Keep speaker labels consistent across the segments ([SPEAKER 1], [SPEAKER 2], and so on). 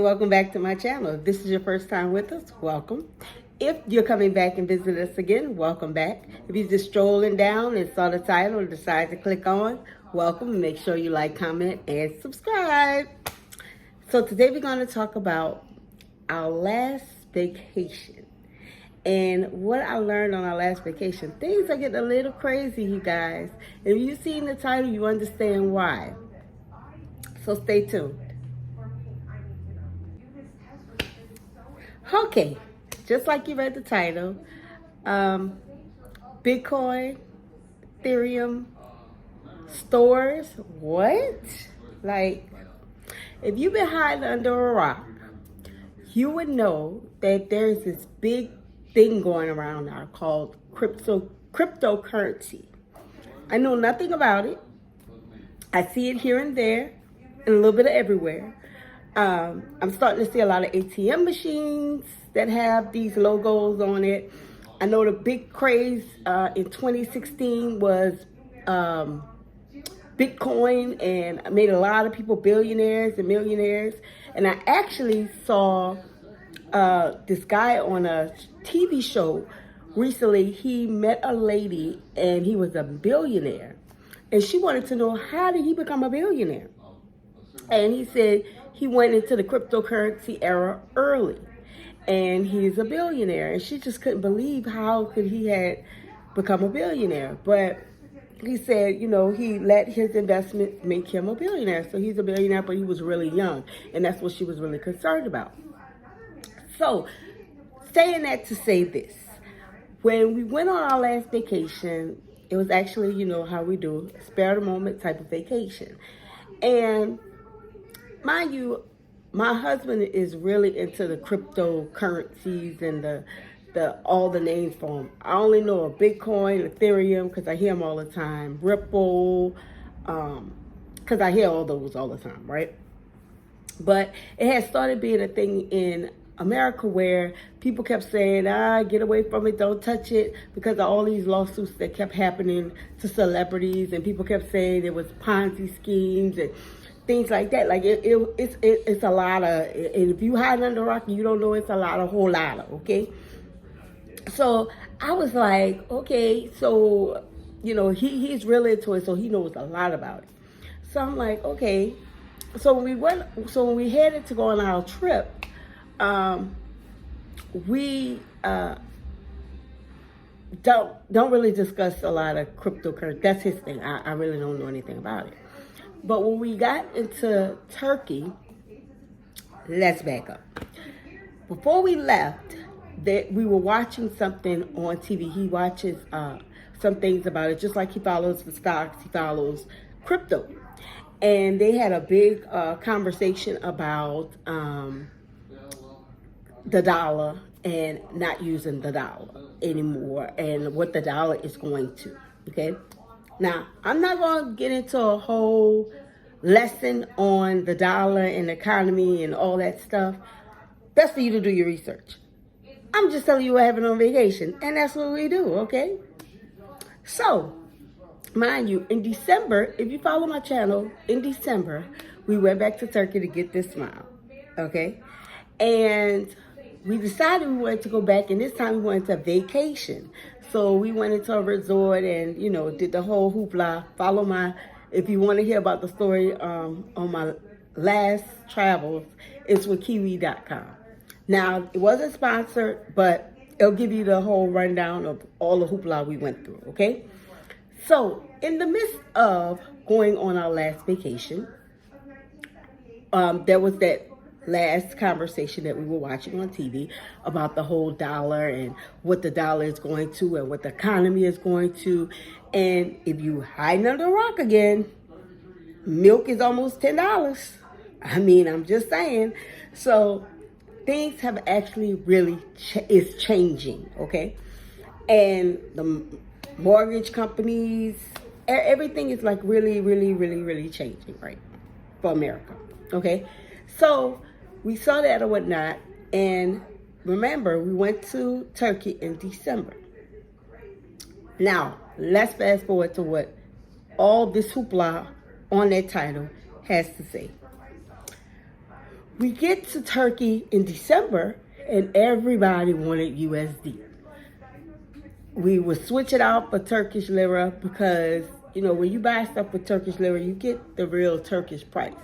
[SPEAKER 1] welcome back to my channel. If this is your first time with us, welcome. If you're coming back and visit us again, welcome back. If you're just strolling down and saw the title and decide to click on, welcome. Make sure you like, comment, and subscribe. So today we're going to talk about our last vacation. And what I learned on our last vacation. Things are getting a little crazy, you guys. If you've seen the title, you understand why. So stay tuned. Okay, just like you read the title, Bitcoin, Ethereum, stores, what? Like, if you've been hiding under a rock, you would know that there's this big thing going around now called cryptocurrency. I know nothing about it. I see it here and there, and a little bit of everywhere. I'm starting to see a lot of ATM machines that have these logos on it. I know the big craze in 2016 was Bitcoin, and made a lot of people billionaires and millionaires. And I actually saw this guy on a TV show recently. He met a lady and he was a billionaire. And she wanted to know, how did he become a billionaire? And he said he went into the cryptocurrency era early, and he's a billionaire. And she just couldn't believe how could he had become a billionaire. But he said, you know, he let his investments make him a billionaire. So he's a billionaire, but he was really young, and that's what she was really concerned about. So, saying that to say this, when we went on our last vacation, it was actually, you know, how we do, spare the moment type of vacation. And mind you, my husband is really into the cryptocurrencies and the all the names for them. I only know of Bitcoin, Ethereum, because I hear them all the time. Ripple, because I hear all those all the time, right? But it has started being a thing in America where people kept saying, get away from it, don't touch it, because of all these lawsuits that kept happening to celebrities, and people kept saying there was Ponzi schemes and things like that. Like it's a lot of, and if you hide under a rock and you don't know, it's a whole lot of, okay? So I was like, okay, so, you know, he's really into it, so he knows a lot about it. So I'm like, okay. So when we headed to go on our trip, we don't really discuss a lot of cryptocurrency. That's his thing. I really don't know anything about it. But when we got into Turkey, let's back up. Before we left, we were watching something on TV. He watches some things about it, just like he follows the stocks, he follows crypto. And they had a big conversation about the dollar and not using the dollar anymore, and what the dollar is going to, okay? Now, I'm not going to get into a whole lesson on the dollar and the economy and all that stuff. That's for you to do your research. I'm just telling you what happened on vacation, and that's what we do, okay? So, mind you, in December, if you follow my channel, in December, we went back to Turkey to get this smile, okay? And we decided we wanted to go back, and this time we wanted to vacation. So we went into a resort and, you know, did the whole hoopla. Follow if you want to hear about the story on my last travels, it's with kiwi.com. Now, it wasn't sponsored, but it'll give you the whole rundown of all the hoopla we went through, okay? So, in the midst of going on our last vacation, there was that last conversation that we were watching on TV about the whole dollar and what the dollar is going to and what the economy is going to. And if you hide under a rock again, milk is almost $10. I mean, I'm just saying. So things have actually really is changing, okay? And the mortgage companies, everything is like really, really, really, really changing, right? For America, okay? So we saw that or whatnot, and remember, we went to Turkey in December. Now, let's fast forward to what all this hoopla on that title has to say. We get to Turkey in December, and everybody wanted USD. We would switch it out for Turkish lira because, when you buy stuff with Turkish lira, you get the real Turkish price.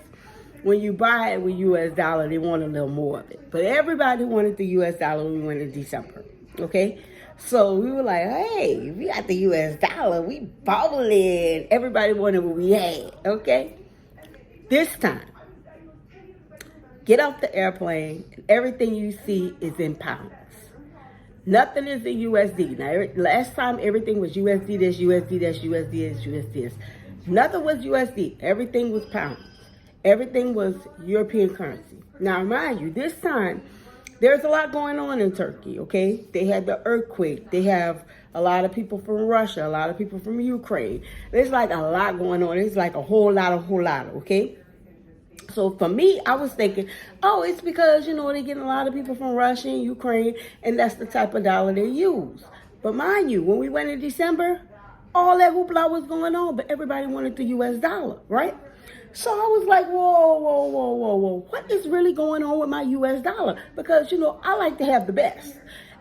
[SPEAKER 1] When you buy it with US dollar, they want a little more of it. But everybody wanted the US dollar when we went in December, okay? So we were like, hey, we got the US dollar, we bubbling. Everybody wanted what we had, okay? This time, get off the airplane, and everything you see is in pounds. Nothing is in USD. Now, last time everything was USD this, USD this, USD this, USD this. Nothing was USD. Everything was pounds. Everything was European currency. Now, mind you, this time, there's a lot going on in Turkey, okay? They had the earthquake. They have a lot of people from Russia, a lot of people from Ukraine. There's like a lot going on. It's like a whole lot, okay? So for me, I was thinking, oh, it's because, they're getting a lot of people from Russia and Ukraine, and that's the type of dollar they use. But mind you, when we went in December, all that hoopla was going on, but everybody wanted the US dollar, right? So I was like, whoa, what is really going on with my US dollar? Because, I like to have the best.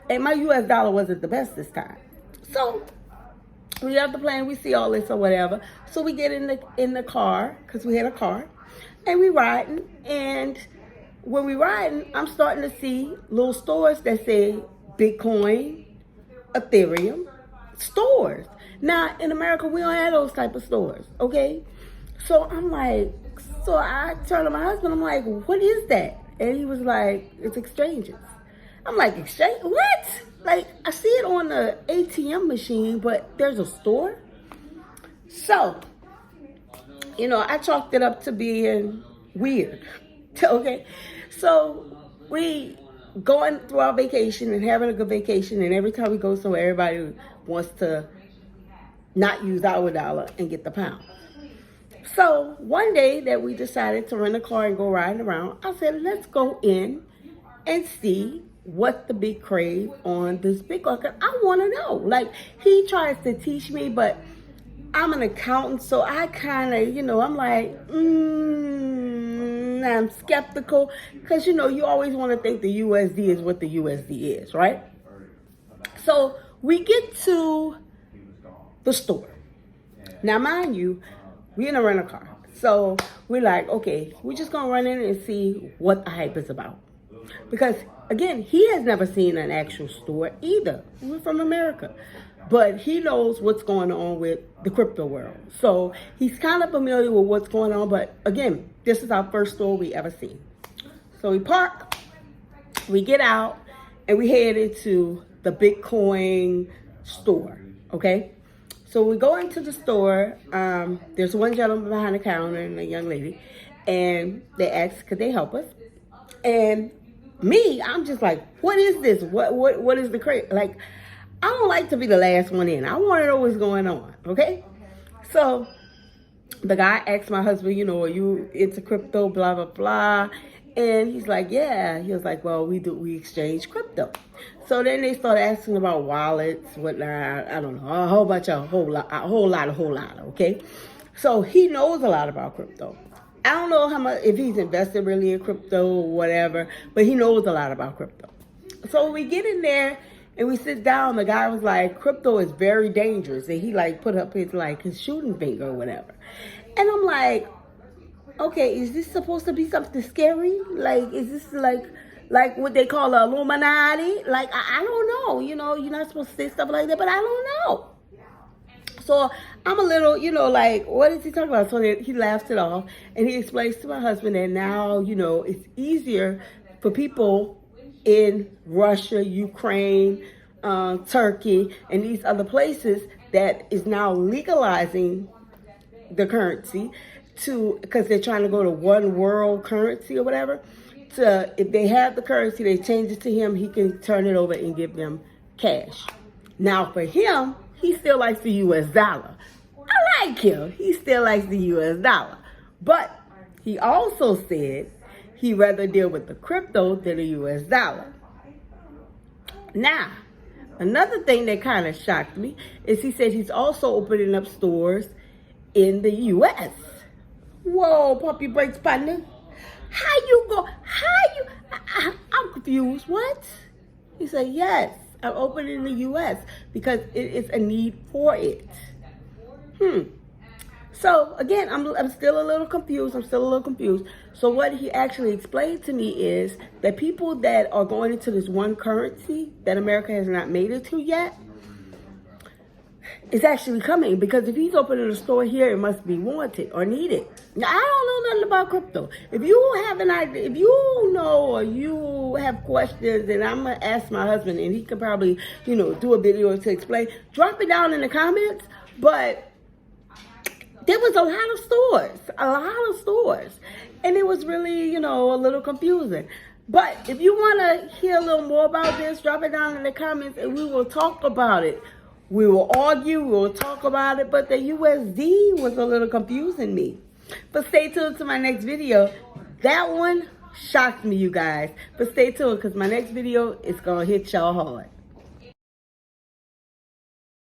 [SPEAKER 1] And my US dollar wasn't the best this time. So we have the plane, we see all this or whatever. So we get in the car, because we had a car. And we riding, and when we riding, I'm starting to see little stores that say Bitcoin, Ethereum, stores. Now, in America, we don't have those type of stores, okay? So I turned to my husband, I'm like, what is that? And he was like, it's exchanges. I'm like, exchange? What? Like, I see it on the ATM machine, but there's a store? So, I chalked it up to being weird, okay? So we going through our vacation and having a good vacation, and every time we go somewhere, everybody wants to not use our dollar and get the pound. So one day that we decided to rent a car and go riding around, I said, let's go in and see what the big craze on this Bitcoin, because I want to know. Like, he tries to teach me, but I'm an accountant, so I kind of, I'm like, I'm skeptical, because, you always want to think the USD is what the USD is, right? So we get to the store. Now, mind you, we're in a rental car. So we're like, okay, we're just going to run in and see what the hype is about. Because, again, he has never seen an actual store either. We're from America. But he knows what's going on with the crypto world. So he's kind of familiar with what's going on. But again, this is our first store we ever seen. So we park, we get out, and we head into the Bitcoin store, okay? So we go into the store. There's one gentleman behind the counter and a young lady. And they ask, could they help us? And me, I'm just like, what is this? What is the craze? Like, I don't like to be the last one in. I want to know what's going on, okay? So the guy asked my husband, are you into crypto, blah, blah, blah. And he's like, yeah. He was like, well, we exchange crypto. So then they started asking about wallets, whatnot, I don't know, a whole lot, okay? So he knows a lot about crypto. I don't know how much, if he's invested really in crypto or whatever, but he knows a lot about crypto. So we get in there, and we sit down. The guy was like, crypto is very dangerous. And he put up his shooting finger or whatever. And I'm like, okay, is this supposed to be something scary? Like, is this like what they call the Illuminati? Like, I don't know. You're not supposed to say stuff like that, but I don't know. So I'm a little, like, what is he talking about? So he laughs it off. And he explains to my husband that now, it's easier for people in Russia, Ukraine, Turkey, and these other places that is now legalizing the currency because they're trying to go to one world currency or whatever. If they have the currency, they change it to him, he can turn it over and give them cash. Now for him, he still likes the US dollar. I like him. He still likes the US dollar. But he also said he'd rather deal with the crypto than the US dollar. Now, another thing that kind of shocked me is he said he's also opening up stores in the US. Whoa, puppy brakes, partner. How you go? How you? I'm confused. What? He said, yes, I'm opening in the U.S. because it is a need for it. So again, I'm still a little confused. So what he actually explained to me is that people that are going into this one currency that America has not made it to yet is actually coming, because if he's opening a store here, it must be wanted or needed. Now, I don't know nothing about crypto. If you have an idea, if you know or you have questions, and I'm gonna ask my husband, and he can probably, do a video to explain. Drop it down in the comments. But there was a lot of stores, and it was really, a little confusing. But if you want to hear a little more about this, drop it down in the comments, and we will talk about it. We will argue, we will talk about it, but the USD was a little confusing me. But stay tuned to my next video. That one shocked me, you guys. But stay tuned, because my next video is going to hit y'all hard.